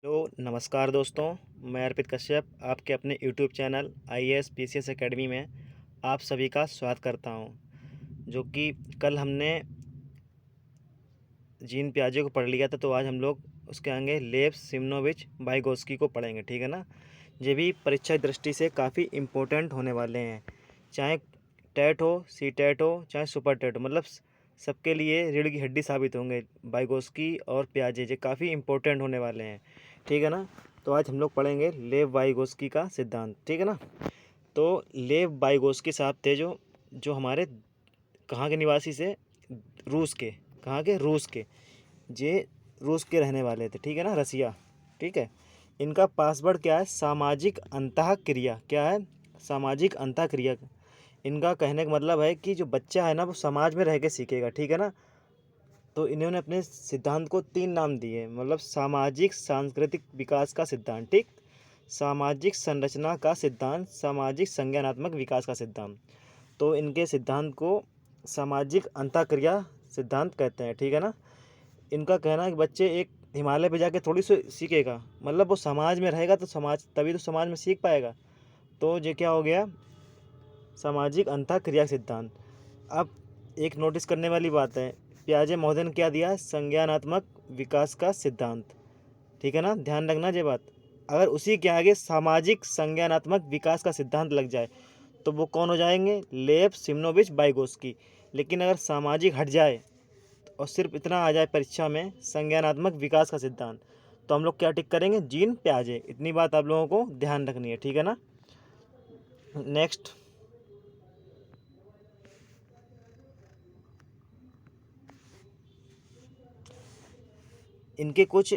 Hello नमस्कार दोस्तों। मैं अर्पित कश्यप आपके अपने YouTube channel IAS PCS academy में आप सभी का स्वागत करता हूं। जो कि कल हमने जीन पियाजे को पढ़ लिया था, तो आज हम लोग उसके आगे लेव सिमनोविच वाइगोत्स्की को पढ़ेंगे, ठीक है ना। ये भी परीक्षा की दृष्टि से काफ़ी इम्पोर्टेंट होने वाले हैं, चाहे टेट हो, सी टेट हो, चाहे सुपर टेट हो, मतलब सबके लिए रीढ़ की हड्डी साबित होंगे वाइगोत्स्की और पियाजे। ये काफ़ी इम्पोर्टेंट होने वाले हैं, ठीक है ना। तो आज हम लोग पढ़ेंगे लेव वाइगोत्स्की का सिद्धांत, ठीक है ना। तो लेव वाइगोत्स्की साहब थे जो जो हमारे कहाँ के निवासी से, रूस के। कहाँ के? रूस के। ये रूस के रहने वाले थे, ठीक है ना, रसिया, ठीक है। इनका पासवर्ड क्या है? सामाजिक अंतःक्रिया। क्या है? सामाजिक अंतःक्रिया। इनका कहने का मतलब है कि जो बच्चा है ना, वो समाज में रह के सीखेगा, ठीक है ना। तो इन्होंने अपने सिद्धांत को 3 नाम दिए, मतलब सामाजिक सांस्कृतिक विकास का सिद्धांत, ठीक, सामाजिक संरचना का सिद्धांत, सामाजिक संज्ञानात्मक विकास का सिद्धांत। तो इनके सिद्धांत को सामाजिक अंतःक्रिया सिद्धांत कहते हैं, ठीक है ना। इनका कहना है कि बच्चे एक हिमालय पे जाके थोड़ी सी सीखेगा, मतलब वो समाज में रहेगा तो समाज, तभी तो समाज में सीख पाएगा। तो ये क्या हो गया? सामाजिक अंतःक्रिया सिद्धांत। अब एक नोटिस करने वाली बात है, पियाजे महोदय ने क्या दिया? संज्ञानात्मक विकास का सिद्धांत, ठीक है ना, ध्यान रखना ये बात। अगर उसी के आगे सामाजिक संज्ञानात्मक विकास का सिद्धांत लग जाए तो वो कौन हो जाएंगे? लेव सिमनोविच वाइगोत्स्की। लेकिन अगर सामाजिक हट जाए और सिर्फ इतना आ जाए परीक्षा में, संज्ञानात्मक विकास का सिद्धांत, तो हम लोग क्या टिक करेंगे? जीन पियाजे। इतनी बात आप लोगों को ध्यान रखनी है, ठीक है ना। नेक्स्ट, इनके कुछ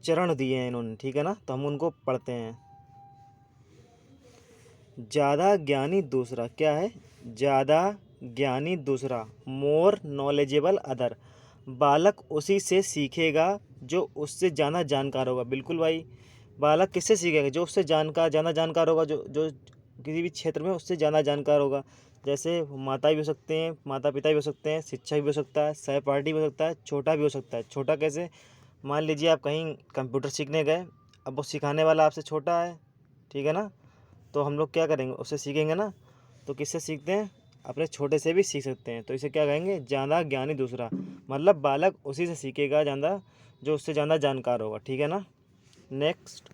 चरण दिए हैं इन्होंने, ठीक है ना, तो हम उनको पढ़ते हैं। ज़्यादा ज्ञानी दूसरा। क्या है? ज़्यादा ज्ञानी दूसरा, मोर नॉलेजेबल अदर। बालक उसी से सीखेगा जो उससे ज़्यादा जानकार होगा। बिल्कुल भाई, बालक किससे सीखेगा? जो उससे ज़्यादा जानकार होगा, जो जो किसी भी क्षेत्र में उससे ज़्यादा जानकार होगा। जैसे माता भी हो सकते हैं, माता पिता भी हो सकते हैं, शिक्षक भी हो सकता है, सहपाठी भी हो सकता है, छोटा भी हो सकता है। छोटा कैसे? मान लीजिए आप कहीं कंप्यूटर सीखने गए, अब वो सिखाने वाला आपसे छोटा है, ठीक है ना। तो हम लोग क्या करेंगे? उससे सीखेंगे ना। तो किससे सीखते हैं? अपने छोटे से भी सीख सकते हैं। तो इसे क्या कहेंगे? ज़्यादा ज्ञानी दूसरा, मतलब बालक उसी से सीखेगा ज़्यादा जो उससे ज़्यादा जानकार होगा, ठीक है ना। नेक्स्ट,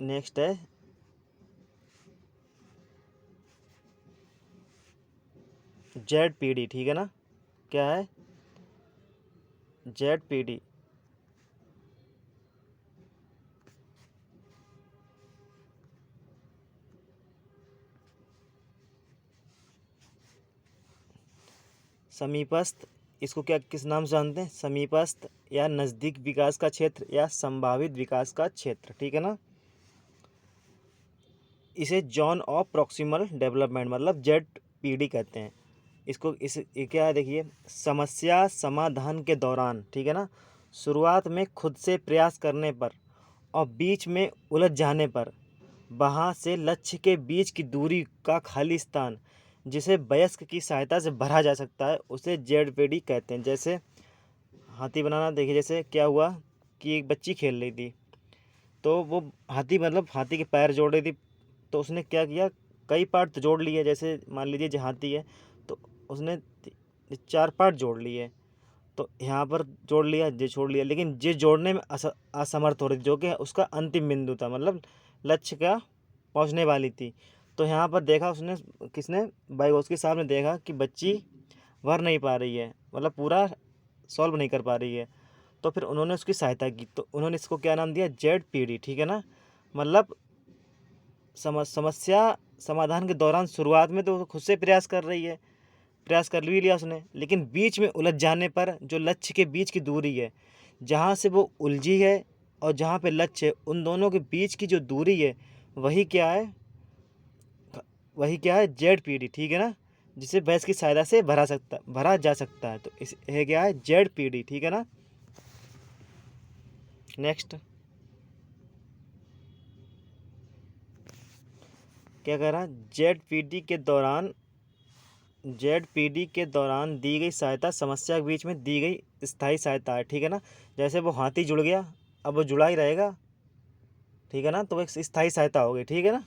नेक्स्ट है जेड पी डी, ठीक है ना। क्या है? Z P D. समीपस्थ, इसको क्या किस नाम से जानते हैं? समीपस्थ या नज़दीक विकास का क्षेत्र या संभावित विकास का क्षेत्र, ठीक है ना। इसे जॉन ऑफ प्रॉक्सिमल डेवलपमेंट, मतलब जेड पी डी कहते हैं इसको। ये क्या है? देखिए, समस्या समाधान के दौरान, ठीक है ना, शुरुआत में खुद से प्रयास करने पर और बीच में उलझ जाने पर, वहाँ से लक्ष्य के बीच की दूरी का खाली स्थान जिसे वयस्क की सहायता से भरा जा सकता है, उसे जेडपीडी कहते हैं। जैसे हाथी बनाना, देखिए जैसे क्या हुआ कि एक बच्ची खेल रही थी, तो वो हाथी, मतलब हाथी के पैर जोड़ रही थी, तो उसने क्या किया? कई पार्ट तो जोड़ लिए, जैसे मान लीजिए जो हाथी है, तो उसने 4 पार्ट जोड़ लिए। तो यहाँ पर जोड़ लिया, ये छोड़ लिया, लेकिन ये जोड़ने में असमर्थ हो रही थी, जो कि उसका अंतिम बिंदु था, मतलब लक्ष्य का पहुँचने वाली थी। तो यहाँ पर देखा उसने, किसने? वाइगोत्स्की साहब ने देखा कि बच्ची भर नहीं पा रही है, मतलब पूरा सॉल्व नहीं कर पा रही है। तो फिर उन्होंने उसकी सहायता की, तो उन्होंने इसको क्या नाम दिया? जेड पी डी, ठीक है ना। मतलब समस्या समाधान के दौरान शुरुआत में तो वो खुद से प्रयास कर रही है, प्रयास कर भी लिया उसने, लेकिन बीच में उलझ जाने पर जो लक्ष्य के बीच की दूरी है, जहाँ से वो उलझी है और जहाँ पे लक्ष्य है, उन दोनों के बीच की जो दूरी है, वही क्या है? वही क्या है? जेड पी डी, ठीक है ना, जिसे भैंस की सहायता से भरा जा सकता है। तो इस है क्या है? जेड पी डी, ठीक है ना। नेक्स्ट, क्या कह रहा है? जेड पी डी के दौरान ZPD के दौरान दी गई सहायता समस्या के बीच में दी गई स्थायी सहायता है, ठीक है ना। जैसे वो हाथी जुड़ गया, अब वो जुड़ा ही रहेगा, ठीक है ना, तो वो एक स्थायी सहायता हो गई, ठीक है ना।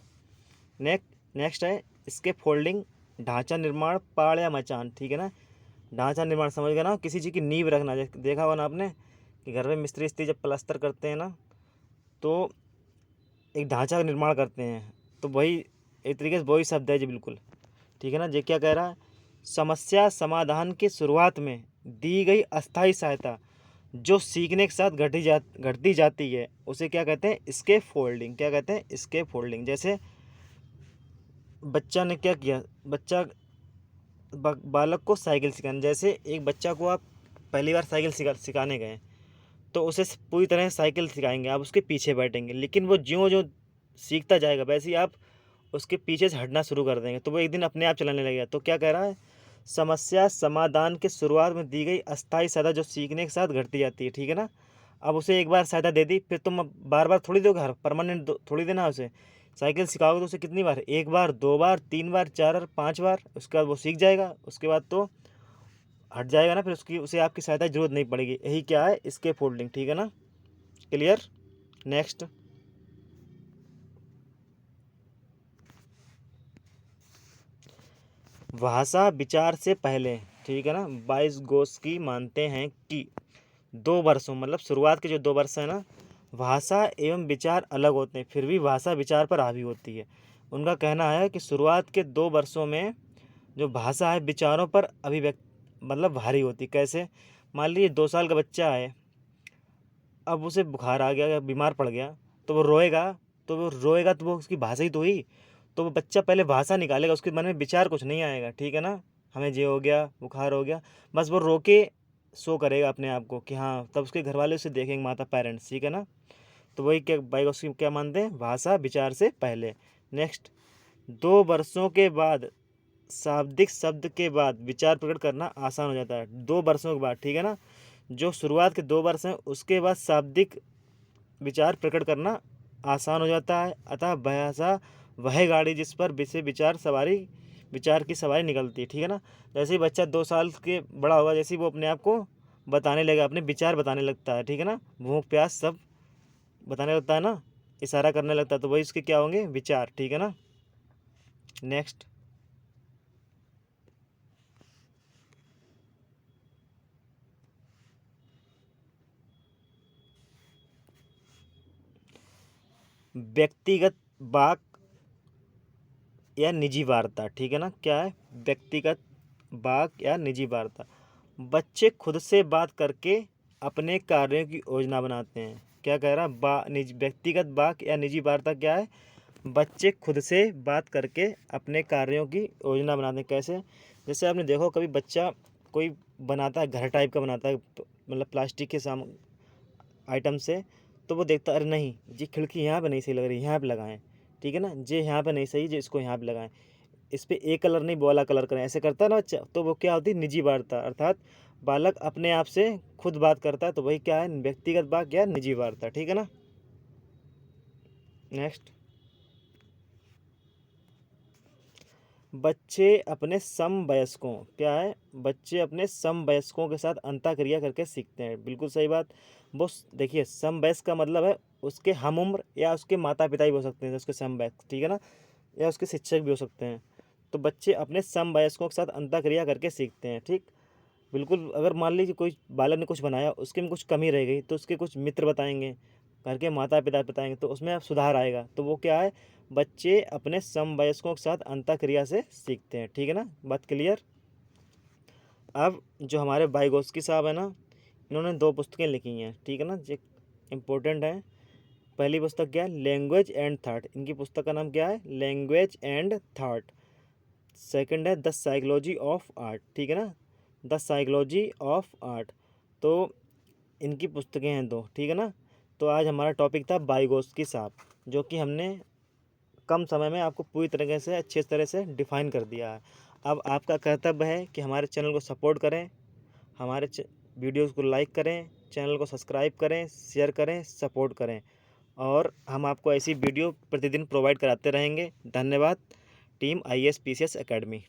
नेक्स्ट है इसके फोल्डिंग, ढांचा निर्माण, पाड़ या मचान, ठीक है ना। ढांचा निर्माण समझ गए ना, किसी चीज़ की नींव रखना। देखा होगा ना आपने कि घर में मिस्त्री स्त्री जब प्लास्टर करते हैं ना, तो एक ढांचा का निर्माण करते हैं, तो वही एक तरीके से वही शब्द है जी, बिल्कुल, ठीक है ना। ये क्या कह रहा है, समस्या समाधान की शुरुआत में दी गई अस्थायी सहायता जो सीखने के साथ घटती जाती है, उसे क्या कहते हैं, स्केप फोल्डिंग। क्या कहते हैं, स्केप फोल्डिंग। जैसे बच्चा ने क्या किया, बालक को साइकिल सिखाना। जैसे एक बच्चा को आप पहली बार साइकिल सिखाने गए, तो उसे पूरी तरह साइकिल सिखाएंगे, आप उसके पीछे बैठेंगे, लेकिन वो ज्यों ज्यों सीखता जाएगा वैसे ही आप उसके पीछे से हटना शुरू कर देंगे, तो वो एक दिन अपने आप चलाने लगेगा। तो क्या कह रहा है, समस्या समाधान के शुरुआत में दी गई अस्थायी सहायता जो सीखने के साथ घटती जाती है, ठीक है ना। अब उसे एक बार सहायता दे दी, फिर तुम बार बार थोड़ी दोगे, हर परमानेंट थोड़ी देना उसे। साइकिल सिखाओगे तो उसे कितनी बार, एक बार, दो बार, तीन बार, चार बार, पाँच बार, उसके बाद वो सीख जाएगा, उसके बाद तो हट जाएगा ना, फिर उसे आपकी सहायता की जरूरत नहीं पड़ेगी। यही क्या है, इसके फोल्डिंग, ठीक है ना, क्लियर। नेक्स्ट, भाषा विचार से पहले, ठीक है ना। वाइगोत्स्की मानते हैं कि 2 वर्षों, मतलब शुरुआत के जो 2 वर्ष है ना, भाषा एवं विचार अलग होते हैं, फिर भी भाषा विचार पर हावी होती है। उनका कहना है कि शुरुआत के 2 वर्षों में जो भाषा है विचारों पर अभिव्यक्त मतलब भारी होती। कैसे, मान लीजिए 2 साल का बच्चा है, अब उसे बुखार आ गया या बीमार पड़ गया, तो वो रोएगा, तो वो उसकी भाषा ही तो हुई। तो वो बच्चा पहले भाषा निकालेगा, उसके मन में विचार कुछ नहीं आएगा, ठीक है ना। हमें ये हो गया, बुखार हो गया, बस वो रो के शो करेगा अपने आप को कि हाँ, तब उसके घर वाले उसे देखेंगे, माता पेरेंट्स, ठीक है ना। तो वही क्या वाइगोत्स्की क्या मानते हैं, भाषा विचार से पहले। नेक्स्ट, 2 वर्षों के बाद शाब्दिक शब्द के बाद विचार प्रकट करना आसान हो जाता है। 2 वर्षों के बाद, ठीक है ना, जो शुरुआत के 2 वर्ष हैं उसके बाद शाब्दिक विचार प्रकट करना आसान हो जाता है। अतः भाषा वह गाड़ी जिस पर विचार की सवारी निकलती है, ठीक है ना। जैसे ही बच्चा 2 साल के बड़ा होगा, जैसे ही वो अपने आप को बताने लगेगा, अपने विचार बताने लगता है, ठीक है ना, भूख प्यास सब बताने लगता है ना, इशारा करने लगता है, तो वही उसके क्या होंगे, विचार, ठीक है ना। नेक्स्ट, व्यक्तिगत वाक या निजी वार्ता, ठीक है ना। क्या है, व्यक्तिगत वाक या निजी वार्ता। बच्चे खुद से बात करके अपने कार्यों की योजना बनाते हैं। क्या कह रहा, व्यक्तिगत वाक या निजी वार्ता क्या है, बच्चे खुद से बात करके अपने कार्यों की योजना बनाते हैं। कैसे, जैसे आपने देखो कभी बच्चा कोई बनाता है, घर टाइप का बनाता है, मतलब प्लास्टिक के आइटम से, तो वो देखता अरे नहीं, ये खिड़की यहाँ पे नहीं सही लग रही, यहाँ पे लगाएं, ठीक है ना, ये यहाँ पे नहीं सही, जो इसको यहाँ पे लगाएं, इस पे एक कलर नहीं वो वाला कलर करें, ऐसे करता है ना बच्चा, तो वो क्या होती है, निजी वार्ता, अर्थात बालक अपने आप से खुद बात करता है, तो वही क्या है, व्यक्तिगत बात या निजी वार्ता, ठीक है ना। नेक्स्ट, बच्चे अपने समवयस्कों, क्या है, बच्चे अपने समवयस्कों के साथ अंतःक्रिया करके सीखते हैं, बिल्कुल सही बात। वो देखिए, समवयस्क का मतलब है उसके हम उम्र या उसके माता पिता भी हो सकते हैं उसके समवयस्क, ठीक है ना, या उसके शिक्षक भी हो सकते हैं। तो बच्चे अपने समवयस्कों के साथ अंतःक्रिया करके सीखते हैं, ठीक, बिल्कुल। अगर मान लीजिए कोई बालक ने कुछ बनाया, उसके में कुछ कमी रह गई, तो उसके कुछ मित्र बताएंगे, घर के माता पिता बताएंगे, तो उसमें अब सुधार आएगा। तो वो क्या है, बच्चे अपने समवयस्कों के साथ अंतःक्रिया से सीखते हैं, ठीक है ना, बात क्लियर। अब जो हमारे वाइगोत्स्की साहब है ना, इन्होंने 2 पुस्तकें लिखी हैं, ठीक है ना, जो इम्पोर्टेंट है। पहली पुस्तक क्या है, लैंग्वेज एंड थॉट, इनकी पुस्तक का नाम क्या है, लैंग्वेज एंड थॉट। सेकंड है द साइकोलॉजी ऑफ आर्ट, ठीक है ना, द साइकोलॉजी ऑफ आर्ट। तो इनकी पुस्तकें हैं 2, ठीक है ना। तो आज हमारा टॉपिक था वाइगोत्स्की साहब, जो कि हमने कम समय में आपको पूरी तरीके से अच्छे तरह से डिफाइन कर दिया है। अब आपका कर्तव्य है कि हमारे चैनल को सपोर्ट करें, हमारे वीडियोज़ को लाइक करें, चैनल को सब्सक्राइब करें, शेयर करें, सपोर्ट करें, और हम आपको ऐसी वीडियो प्रतिदिन प्रोवाइड कराते रहेंगे। धन्यवाद, टीम IAS PCS एकेडमी।